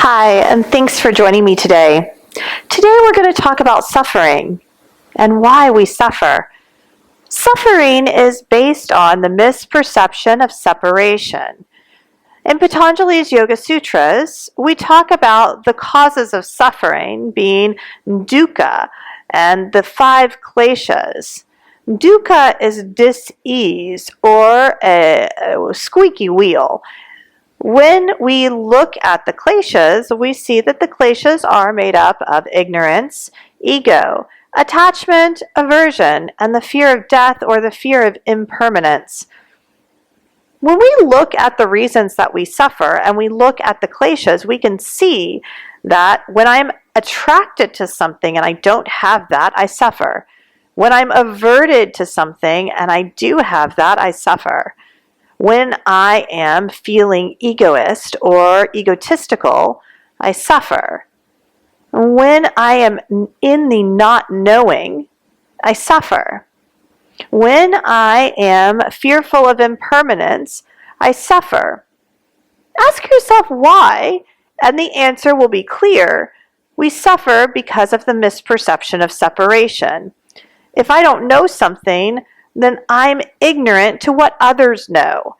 Hi, and thanks for joining me today. Today we're going to talk about suffering and why we suffer. Suffering is based on the misperception of separation. In Patanjali's Yoga Sutras, we talk about the causes of suffering being dukkha and the 5 kleshas. Dukkha is dis-ease or a squeaky wheel. When we look at the kleshas, we see that the kleshas are made up of ignorance, ego, attachment, aversion, and the fear of death or the fear of impermanence. When we look at the reasons that we suffer and we look at the kleshas, we can see that when I'm attracted to something and I don't have that, I suffer. When I'm averted to something and I do have that, I suffer. When I am feeling egoist or egotistical, I suffer. When I am in the not knowing, I suffer. When I am fearful of impermanence, I suffer. Ask yourself why, and the answer will be clear. We suffer because of the misperception of separation. If I don't know something, then I'm ignorant to what others know.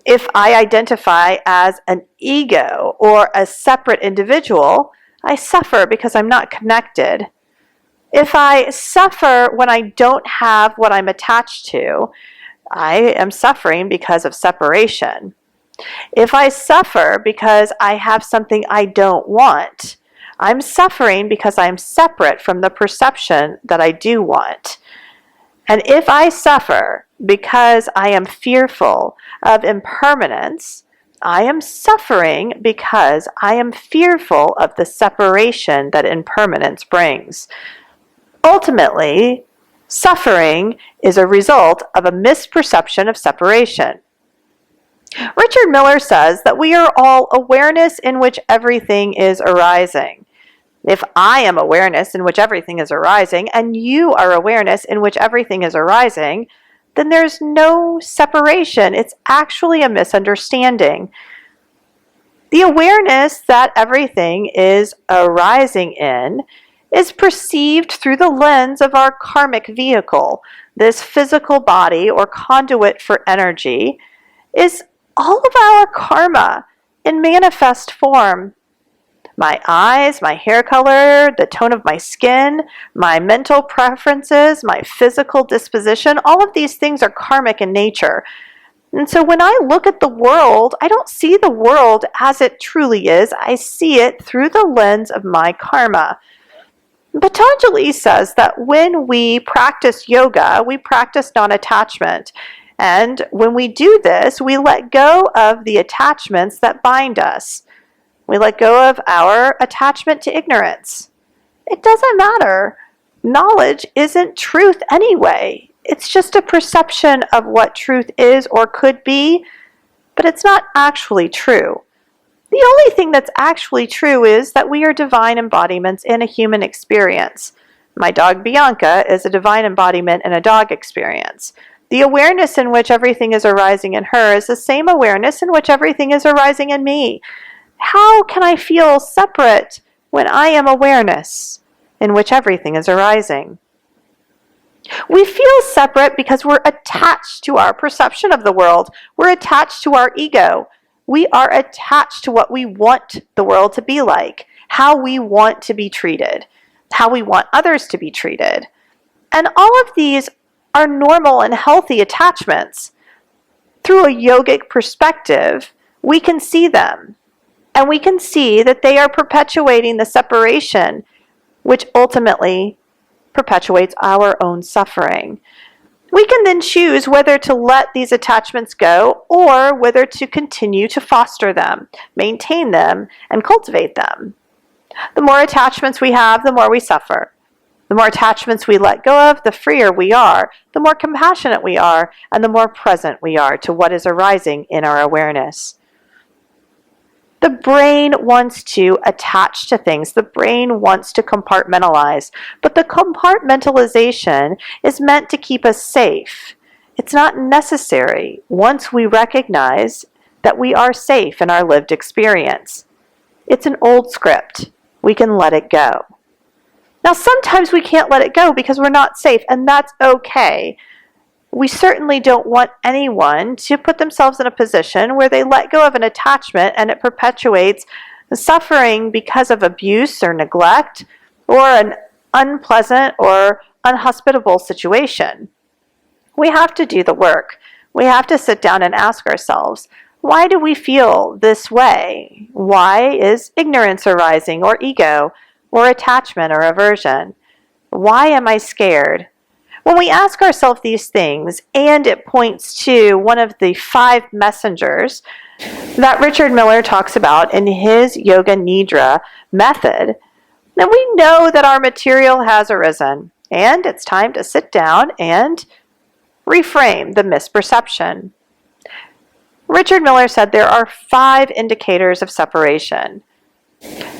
If I identify as an ego or a separate individual, I suffer because I'm not connected. If I suffer when I don't have what I'm attached to, I am suffering because of separation. If I suffer because I have something I don't want, I'm suffering because I'm separate from the perception that I do want. And if I suffer because I am fearful of impermanence, I am suffering because I am fearful of the separation that impermanence brings. Ultimately, suffering is a result of a misperception of separation. Richard Miller says that we are all awareness in which everything is arising. If I am awareness in which everything is arising, and you are awareness in which everything is arising, then there's no separation. It's actually a misunderstanding. The awareness that everything is arising in is perceived through the lens of our karmic vehicle. This physical body or conduit for energy is all of our karma in manifest form. My eyes, my hair color, the tone of my skin, my mental preferences, my physical disposition, all of these things are karmic in nature. And so when I look at the world, I don't see the world as it truly is. I see it through the lens of my karma. Patanjali says that when we practice yoga, we practice non-attachment. And when we do this, we let go of the attachments that bind us. We let go of our attachment to ignorance. It doesn't matter. Knowledge isn't truth anyway. It's just a perception of what truth is or could be, but it's not actually true. The only thing that's actually true is that we are divine embodiments in a human experience. My dog Bianca is a divine embodiment in a dog experience. The awareness in which everything is arising in her is the same awareness in which everything is arising in me. How can I feel separate when I am awareness in which everything is arising? We feel separate because we're attached to our perception of the world. We're attached to our ego. We are attached to what we want the world to be like, how we want to be treated, how we want others to be treated. And all of these are normal and healthy attachments. Through a yogic perspective, we can see them. And we can see that they are perpetuating the separation, which ultimately perpetuates our own suffering. We can then choose whether to let these attachments go or whether to continue to foster them, maintain them, and cultivate them. The more attachments we have, the more we suffer. The more attachments we let go of, the freer we are, the more compassionate we are, and the more present we are to what is arising in our awareness. The brain wants to attach to things. The brain wants to compartmentalize. But the compartmentalization is meant to keep us safe. It's not necessary once we recognize that we are safe in our lived experience. It's an old script. We can let it go. Now, sometimes we can't let it go because we're not safe, and that's okay. We certainly don't want anyone to put themselves in a position where they let go of an attachment and it perpetuates suffering because of abuse or neglect or an unpleasant or unhospitable situation. We have to do the work. We have to sit down and ask ourselves, why do we feel this way? Why is ignorance arising, or ego, or attachment or aversion? Why am I scared? When we ask ourselves these things, and it points to one of the 5 messengers that Richard Miller talks about in his Yoga Nidra method, then we know that our material has arisen, and it's time to sit down and reframe the misperception. Richard Miller said there are 5 indicators of separation.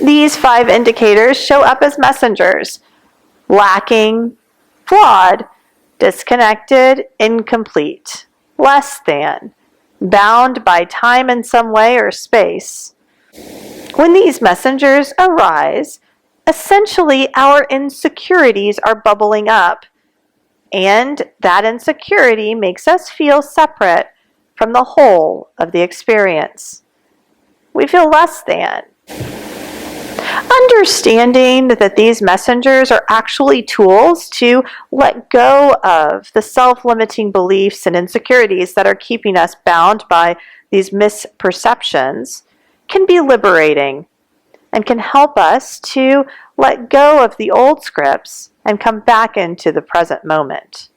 These 5 indicators show up as messengers: lacking, flawed, disconnected, incomplete, less than, bound by time in some way or space. When these messengers arise, essentially our insecurities are bubbling up, and that insecurity makes us feel separate from the whole of the experience. We feel less than. Understanding that these messengers are actually tools to let go of the self-limiting beliefs and insecurities that are keeping us bound by these misperceptions can be liberating and can help us to let go of the old scripts and come back into the present moment.